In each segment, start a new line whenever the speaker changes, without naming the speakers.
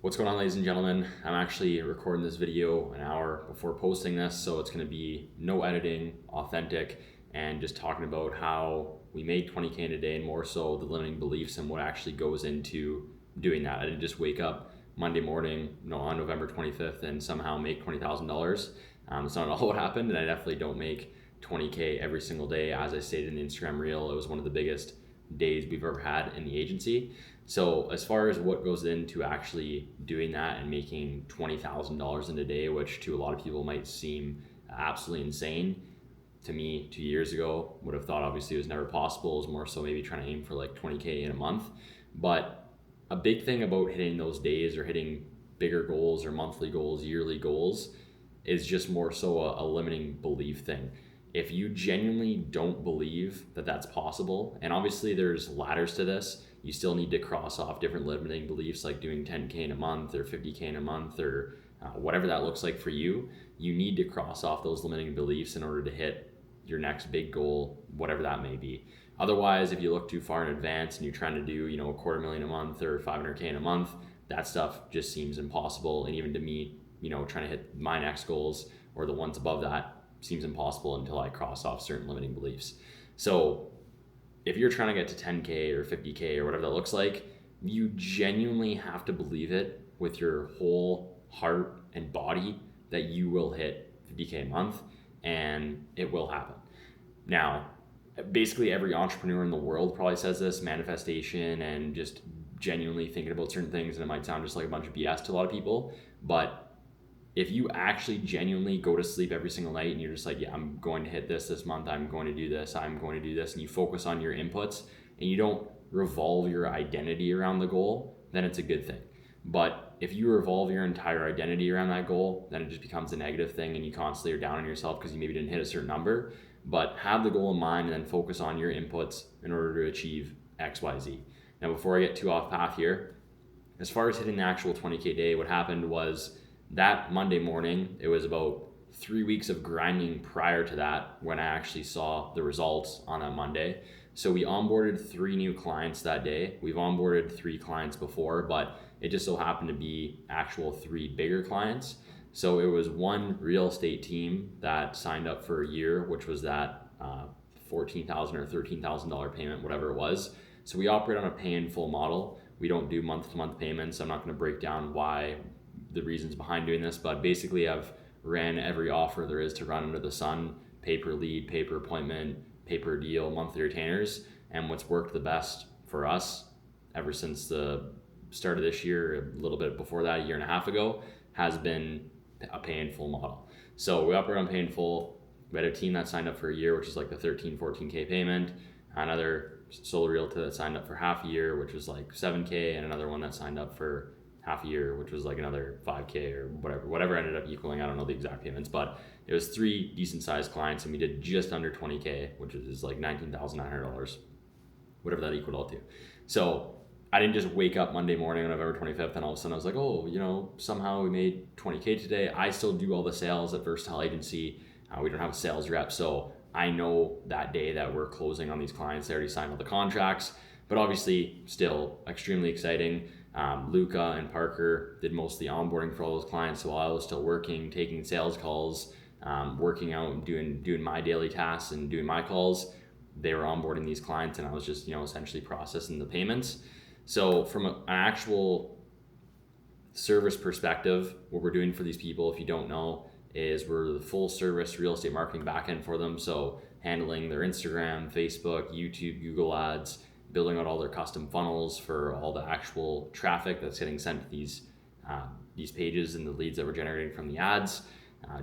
What's going on, ladies and gentlemen? I'm actually recording this video an hour before posting this, so it's going to be no editing, authentic, and just talking about how we made 20K in a day and more so the limiting beliefs and what actually goes into doing that. I didn't just wake up Monday morning, on November 25th and somehow make $20,000. That's not at all what happened, and I definitely don't make 20K every single day. As I stated in the Instagram reel, it was one of the biggest days we've ever had in the agency. So as far as what goes into actually doing that and making $20,000 in a day, which to a lot of people might seem absolutely insane, to me 2 years ago would have thought obviously it was never possible. It was more so maybe trying to aim for like 20K in a month. But a big thing about hitting those days or hitting bigger goals or monthly goals, yearly goals, is just more so a limiting belief thing. If you genuinely don't believe that that's possible, and obviously there's ladders to this, you still need to cross off different limiting beliefs like doing 10K in a month or 50K in a month or whatever that looks like for you. You need to cross off those limiting beliefs in order to hit your next big goal, whatever that may be. Otherwise, if you look too far in advance and you're trying to do, $250,000 a month or 500K in a month, that stuff just seems impossible. And even to me, trying to hit my next goals or the ones above that seems impossible until I cross off certain limiting beliefs. So if you're trying to get to 10K or 50K or whatever that looks like, you genuinely have to believe it with your whole heart and body that you will hit 50K a month, and it will happen. Now, basically every entrepreneur in the world probably says this, manifestation and just genuinely thinking about certain things, and it might sound just like a bunch of BS to a lot of people, but if you actually genuinely go to sleep every single night and you're just like, yeah, I'm going to hit this month, I'm going to do this, I'm going to do this, and you focus on your inputs and you don't revolve your identity around the goal, then it's a good thing. But if you revolve your entire identity around that goal, then it just becomes a negative thing and you constantly are down on yourself because you maybe didn't hit a certain number. But have the goal in mind and then focus on your inputs in order to achieve XYZ. Now, before I get too off path here, as far as hitting the actual 20K day, what happened was that Monday morning, it was about 3 weeks of grinding prior to that when I actually saw the results on that Monday. So we onboarded 3 new clients that day. We've onboarded 3 clients before, but it just so happened to be actual 3 bigger clients. So it was one real estate team that signed up for a year, which was that $14,000 or $13,000 payment, whatever it was. So we operate on a pay in full model. We don't do month-to-month payments. I'm not going to break down why, the reasons behind doing this, but basically I've ran every offer there is to run under the sun: pay per lead, pay per appointment, pay per deal, monthly retainers. And what's worked the best for us ever since the start of this year, a little bit before that, a year and a half ago, has been a pay in full model. So we operate on pay in full. We had a team that signed up for a year, which is like the 14K payment, another solo realtor that signed up for half a year, which was like 7K, and another one that signed up for half a year, which was like another 5K or whatever ended up equaling. I don't know the exact payments, but it was 3 decent sized clients and we did just under 20K, which is like $19,900, whatever that equaled out to. So I didn't just wake up Monday morning on November 25th and all of a sudden I was like, oh, somehow we made 20K today. I still do all the sales at Versatile Agency. We don't have a sales rep. So I know that day that we're closing on these clients, they already signed all the contracts, but obviously still extremely exciting. Luca and Parker did most of the onboarding for all those clients. So while I was still working, taking sales calls, working out and doing my daily tasks and doing my calls, they were onboarding these clients and I was just, essentially processing the payments. So from an actual service perspective, what we're doing for these people, if you don't know, is we're the full service real estate marketing backend for them. So handling their Instagram, Facebook, YouTube, Google ads, building out all their custom funnels for all the actual traffic that's getting sent to these pages and the leads that we're generating from the ads,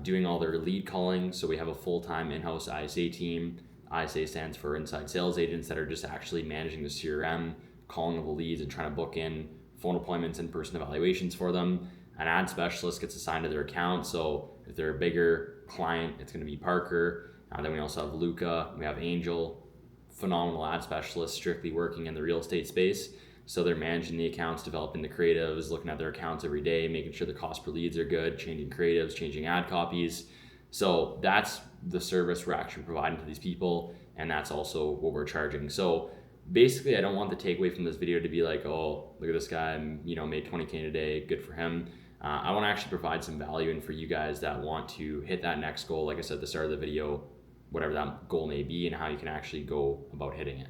doing all their lead calling. So we have a full-time in-house ISA team. ISA stands for inside sales agents that are just actually managing the CRM, calling all the leads and trying to book in phone appointments, in-person evaluations for them. An ad specialist gets assigned to their account. So if they're a bigger client, it's going to be Parker. Then we also have Luca, we have Angel, phenomenal ad specialists strictly working in the real estate space. So they're managing the accounts, developing the creatives, looking at their accounts every day, making sure the cost per leads are good, changing creatives, changing ad copies. So that's the service we're actually providing to these people, and that's also what we're charging. So basically, I don't want the takeaway from this video to be like, oh, look at this guy, made 20K in a day, good for him. I want to actually provide some value, and for you guys that want to hit that next goal, like I said at the start of the video, whatever that goal may be, and how you can actually go about hitting it.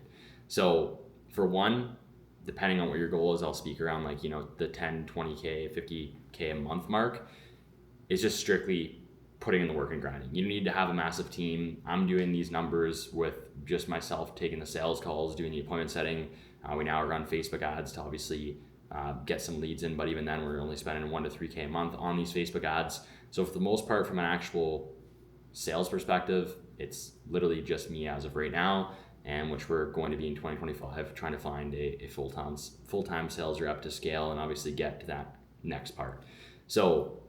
So for one, depending on what your goal is, I'll speak around like, the 10, 20K, 50K a month mark is just strictly putting in the work and grinding. You need to have a massive team. I'm doing these numbers with just myself, taking the sales calls, doing the appointment setting. We now run Facebook ads to obviously get some leads in, but even then we're only spending 1 to 3K a month on these Facebook ads. So for the most part, from an actual sales perspective, it's literally just me as of right now, and which we're going to be in 2025, trying to find a full-time sales rep to scale and obviously get to that next part. So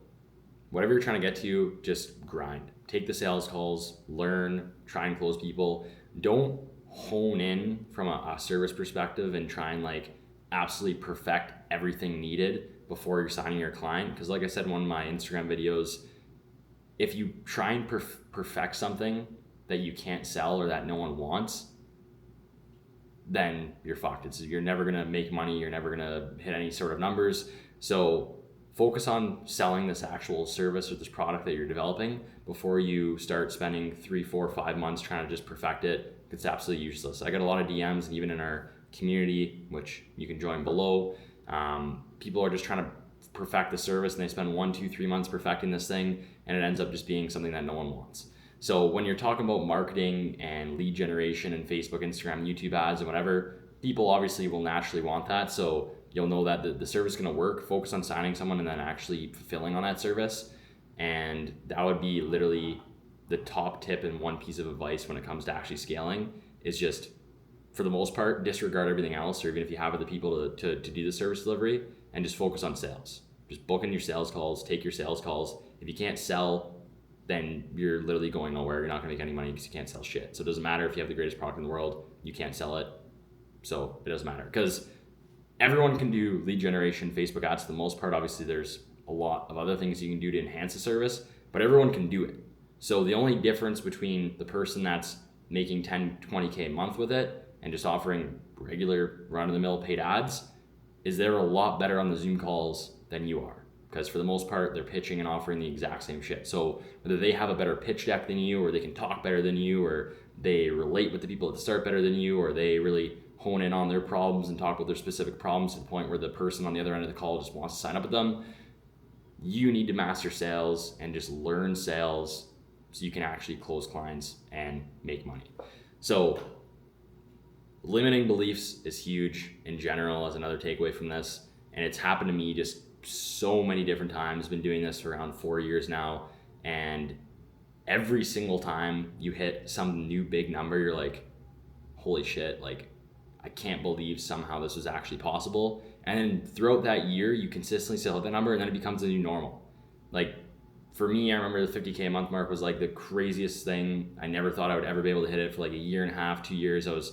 whatever you're trying to get to, just grind. Take the sales calls, learn, try and close people. Don't hone in from a service perspective and try and like absolutely perfect everything needed before you're signing your client. Because like I said in one of my Instagram videos, if you try and perfect something that you can't sell or that no one wants, then you're fucked. You're never gonna make money. You're never gonna hit any sort of numbers. So focus on selling this actual service or this product that you're developing before you start spending 3, 4, 5 months trying to just perfect it. It's absolutely useless. I got a lot of DMs, and even in our community, which you can join below, people are just trying to perfect the service, and they spend 1, 2, 3 months perfecting this thing, and it ends up just being something that no one wants. So when you're talking about marketing and lead generation and Facebook, Instagram, YouTube ads and whatever, people obviously will naturally want that. So you'll know that the service is going to work. Focus on signing someone and then actually fulfilling on that service. And that would be literally the top tip and one piece of advice when it comes to actually scaling, is just, for the most part, disregard everything else, or even if you have other people to do the service delivery, and just focus on sales. Just book in your sales calls, take your sales calls. If you can't sell, then you're literally going nowhere. You're not going to make any money because you can't sell shit. So it doesn't matter if you have the greatest product in the world, you can't sell it. So it doesn't matter, because everyone can do lead generation, Facebook ads for the most part. Obviously, there's a lot of other things you can do to enhance the service, but everyone can do it. So the only difference between the person that's making 10, 20K a month with it and just offering regular run-of-the-mill paid ads is they're a lot better on the Zoom calls than you are. Because for the most part, they're pitching and offering the exact same shit. So whether they have a better pitch deck than you, or they can talk better than you, or they relate with the people at the start better than you, or they really hone in on their problems and talk about their specific problems to the point where the person on the other end of the call just wants to sign up with them, you need to master sales and just learn sales so you can actually close clients and make money. So limiting beliefs is huge in general as another takeaway from this. And it's happened to me just so many different times. Been doing this for around 4 years now, and every single time you hit some new big number, you're like, holy shit, like I can't believe somehow this was actually possible. And then throughout that year, you consistently still hit that number, and then it becomes the new normal. Like for me, I remember the 50K a month mark was like the craziest thing. I never thought I would ever be able to hit it. For like a year and a half, 2 years, I was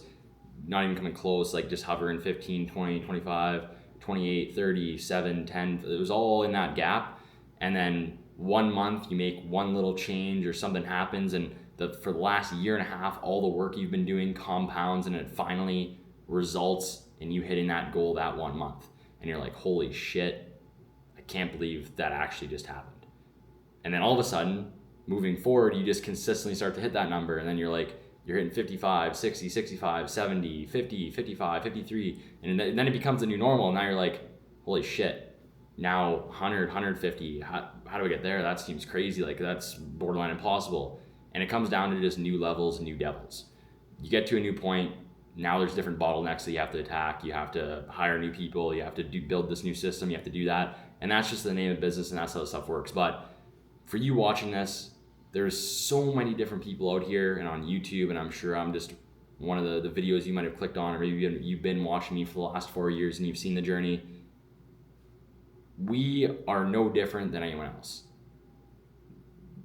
not even coming close, like just hovering 15, 20, 25, 28, 30, 7, 10. It was all in that gap. And then 1 month you make one little change or something happens, and for the last year and a half, all the work you've been doing compounds, and it finally results in you hitting that goal that 1 month. And you're like, holy shit, I can't believe that actually just happened. And then all of a sudden, moving forward, you just consistently start to hit that number, and then you're like, you're hitting 55, 60, 65, 70, 50, 55, 53, and then it becomes a new normal. And now you're like, holy shit, now 100, 150, how do I get there? That seems crazy, like that's borderline impossible. And it comes down to just new levels and new devils. You get to a new point, now there's different bottlenecks that you have to attack. You have to hire new people, you have to build this new system, you have to do that. And that's just the name of business, and that's how the stuff works. But for you watching this, there's so many different people out here and on YouTube, and I'm sure I'm just one of the videos you might have clicked on, or maybe you've been watching me for the last 4 years and you've seen the journey. We are no different than anyone else.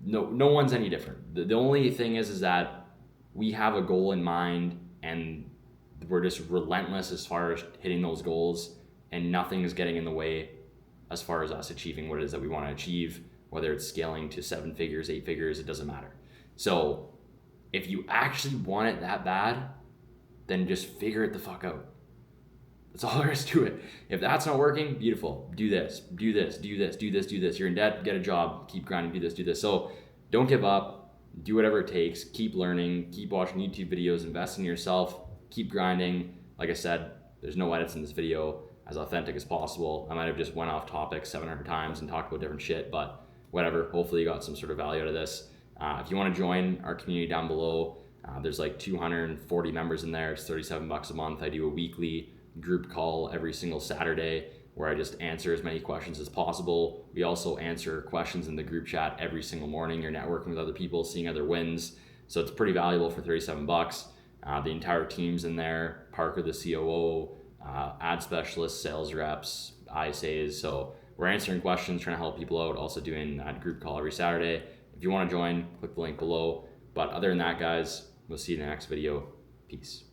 No one's any different. The only thing is that we have a goal in mind, and we're just relentless as far as hitting those goals, and nothing is getting in the way as far as us achieving what it is that we want to achieve. Whether it's scaling to 7 figures, 8 figures, it doesn't matter. So if you actually want it that bad, then just figure it the fuck out. That's all there is to it. If that's not working, beautiful. Do this, do this, do this, do this, do this. You're in debt, get a job, keep grinding, do this, do this. So don't give up. Do whatever it takes. Keep learning. Keep watching YouTube videos. Invest in yourself. Keep grinding. Like I said, there's no edits in this video. As authentic as possible. I might have just went off topic 700 times and talked about different shit, but whatever. Hopefully you got some sort of value out of this. If you want to join our community down below, there's like 240 members in there. It's $37 a month. I do a weekly group call every single Saturday where I just answer as many questions as possible. We also answer questions in the group chat every single morning. You're networking with other people, seeing other wins. So it's pretty valuable for $37. The entire team's in there. Parker, the COO, ad specialists, sales reps, ISAs. So we're answering questions, trying to help people out, also doing a group call every Saturday. If you want to join, click the link below. But other than that, guys, we'll see you in the next video. Peace.